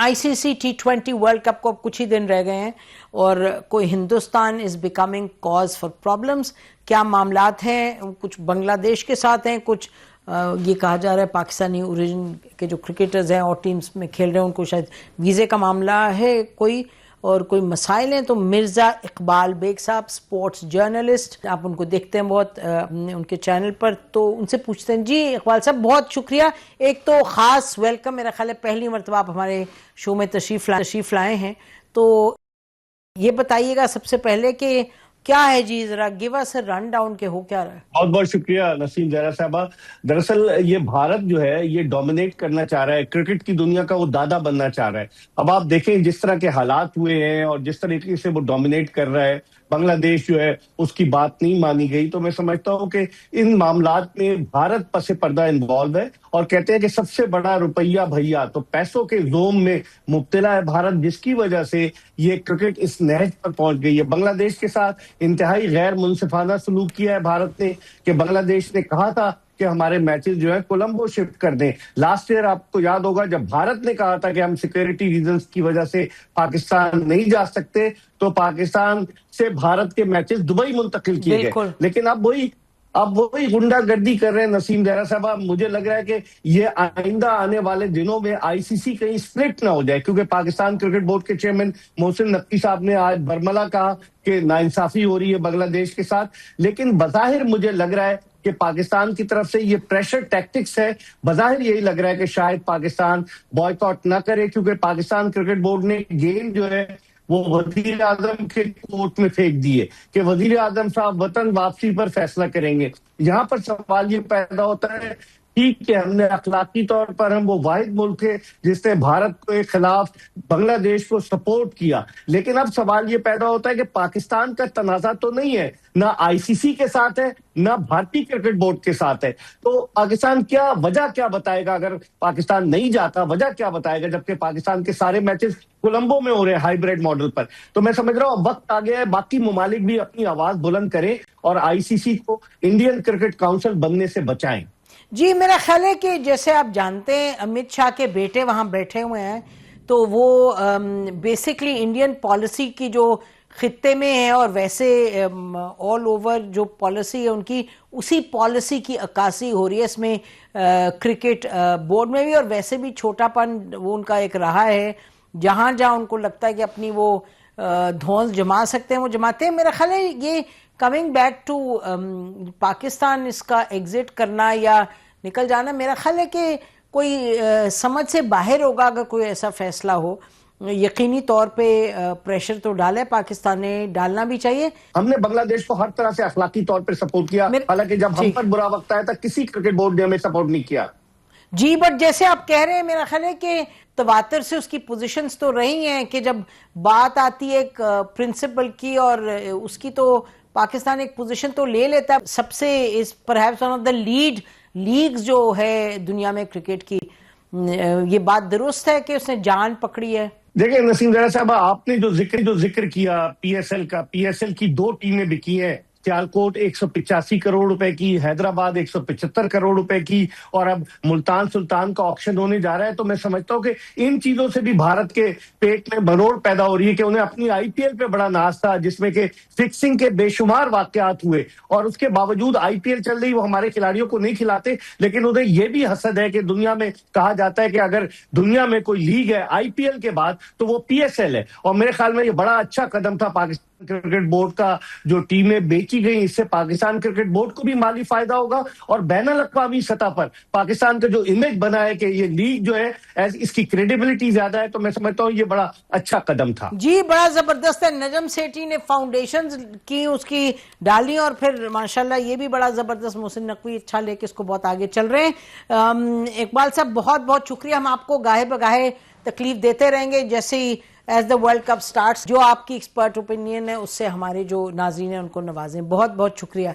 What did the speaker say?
ICC T20 world cup को अब कुछ ही दिन रह गए हैं और कोई Hindustan is becoming cause for problems. क्या मामलात हैं? कुछ बांग्लादेश के साथ हैं, कुछ ये कहा जा रहा है पाकिस्तानी ओरिजिन के जो क्रिकेटर्स हैं और टीम्स में खेल रहे हैं उनको शायद वीज़े का मामला है कोई, और कोई मसाइल हैं। तो मिर्ज़ा इकबाल बेग साहब स्पोर्ट्स जर्नलिस्ट, आप उनको देखते हैं बहुत उनके चैनल पर, तो उनसे पूछते हैं। जी इकबाल साहब, बहुत शुक्रिया। एक तो ख़ास वेलकम, मेरा ख्याल है पहली मरतबा आप हमारे शो में तशरीफ़ लाए हैं, तो ये बताइएगा सबसे पहले कि क्या है जी, जरा गिव अस रन डाउन के हो क्या रहा है। बहुत बहुत शुक्रिया नसीम जहरा साहबा। दरअसल ये भारत जो है ये डोमिनेट करना चाह रहा है, क्रिकेट की दुनिया का वो दादा बनना चाह रहा है। अब आप देखें जिस तरह के हालात हुए हैं और जिस तरीके से वो डोमिनेट कर रहा है, बांग्लादेश जो है उसकी बात नहीं मानी गई, तो मैं समझता हूं कि इन मामलात में भारत पसे पर्दा इन्वॉल्व है। और कहते हैं कि सबसे बड़ा रुपया भैया, तो पैसों के जोम में मुब्तला है भारत, जिसकी वजह से ये क्रिकेट इस नहज पर पहुंच गई है। बांग्लादेश के साथ इंतहाई गैर मुनसिफाना सलूक किया है भारत ने, कि बांग्लादेश ने कहा था कि हमारे मैचेस जो है कोलंबो शिफ्ट कर दें। लास्ट ईयर आपको याद होगा जब भारत ने कहा था कि हम सिक्योरिटी रीजंस की वजह से पाकिस्तान नहीं जा सकते, तो पाकिस्तान से भारत के मैचेस दुबई मुंतकिल किए गए। लेकिन अब वही गुंडागर्दी कर रहे हैं नसीम जहरा साहब। मुझे लग रहा है कि ये आइंदा आने वाले दिनों में आईसीसी कहीं स्प्लिट ना हो जाए, क्योंकि पाकिस्तान क्रिकेट बोर्ड के चेयरमैन मोहसिन नकवी साहब ने आज बरमला कहा कि नाइंसाफी हो रही है बांग्लादेश के साथ। लेकिन बज़ाहिर मुझे लग रहा है कि पाकिस्तान की तरफ से ये प्रेशर टैक्टिक्स है। बज़ाहिर यही लग रहा है कि शायद पाकिस्तान बॉयकॉट ना करे, क्योंकि पाकिस्तान क्रिकेट बोर्ड ने गेम जो है वो वजीर आजम के कोर्ट में फेंक दिए कि वजीर आजम साहब वतन वापसी पर फैसला करेंगे। यहाँ पर सवाल ये पैदा होता है, ठीक है हमने अखलाकी तौर पर हम वो वाहिद मुल्क है जिसने भारत के खिलाफ बांग्लादेश को सपोर्ट किया, लेकिन अब सवाल ये पैदा होता है कि पाकिस्तान का तनाजा तो नहीं है, ना आईसीसी के साथ है ना भारतीय क्रिकेट बोर्ड के साथ है। तो पाकिस्तान वजह क्या बताएगा? अगर पाकिस्तान नहीं जाता वजह क्या बताएगा, जबकि पाकिस्तान के सारे मैचेस कोलंबो में हो रहे हैं हाइब्रिड मॉडल पर। तो मैं समझ रहा हूं वक्त आ गया है बाकी ममालिक भी अपनी आवाज बुलंद करें और आईसीसी को इंडियन क्रिकेट काउंसिल बनने से बचाएं। जी मेरा ख्याल है कि जैसे आप जानते हैं अमित शाह के बेटे वहां बैठे हुए हैं, तो वो बेसिकली इंडियन पॉलिसी की जो खित्ते में है और वैसे ऑल ओवर जो पॉलिसी है उनकी, उसी पॉलिसी की अक्कासी हो रही है इसमें क्रिकेट बोर्ड में भी, और वैसे भी छोटापन वो उनका एक रहा है। जहां जहां उनको लगता है कि अपनी वो धौंस जमा सकते हैं वो जमाते हैं। मेरा ख्याल है ये कमिंग बैक टू पाकिस्तान, इसका एग्जिट करना या निकल जाना मेरा ख्याल है कि कोई समझ से बाहर होगा अगर कोई ऐसा फैसला हो। यकीनी तौर पे प्रेशर तो डाला है पाकिस्तान ने, डालना भी चाहिए। हमने बांग्लादेश को हर तरह से अखलाकी तौर पे सपोर्ट किया, हालांकि जब हम पर बुरा वक्त आया था किसी क्रिकेट बोर्ड ने हमें सपोर्ट नहीं किया। जी बट जैसे आप कह रहे हैं, मेरा ख्याल है कि तवातर से उसकी पोजीशंस तो रही हैं कि जब बात आती है एक प्रिंसिपल की और उसकी, तो पाकिस्तान एक पोजीशन तो ले लेता है। सबसे is perhaps one of the leagues जो है दुनिया में क्रिकेट की। ये बात दुरुस्त है कि उसने जान पकड़ी है। देखिए नसीम जहरा साहब, आपने जो जिक्र किया पीएसएल का, पीएसएल की 2 टीमें बिकी हैं, सियालकोट 185 करोड़ रुपए की, हैदराबाद 175 करोड़ रुपए की, और अब मुल्तान सुल्तान का ऑक्शन होने जा रहा है। तो मैं समझता हूं कि इन चीजों से भी भारत के पेट में मरोड़ पैदा हो रही है कि उन्हें अपनी आईपीएल पे बड़ा नाज था, जिसमें के फिक्सिंग के बेशुमार वाकयात हुए, और उसके बावजूद आईपीएल चल रही वो हमारे खिलाड़ियों को नहीं खिलाते। लेकिन उन्हें यह भी हसद है कि दुनिया में कहा जाता है कि अगर दुनिया में कोई लीग है आईपीएल के बाद तो वो पीएसएल है। और मेरे ख्याल में ये बड़ा अच्छा कदम था पाकिस्तान क्रिकेट बोर्ड का, जो टीमें बेची गई, इससे पाकिस्तान क्रिकेट बोर्ड को भी माली फायदा होगा, और बैनुल अक़वामी सतह पर पाकिस्तान का जो इमेज बना है कि ये लीग जो है इसकी क्रेडिबिलिटी ज्यादा है, तो मैं समझता हूँ ये बड़ा अच्छा कदम था। जी बड़ा जबरदस्त है। नजम सेठी ने फाउंडेशन की उसकी डाली और फिर माशाल्लाह ये भी बड़ा जबरदस्त। मोहसिन नकवी अच्छा लेके इसको बहुत आगे चल रहे हैं। इकबाल साहब बहुत बहुत शुक्रिया। हम आपको गाहे बगाहे तकलीफ देते रहेंगे जैसे ही as the world cup starts. जो आपकी एक्सपर्ट ओपिनियन है उससे हमारे जो नाज़रीन हैं उनको नवाजें। बहुत बहुत शुक्रिया।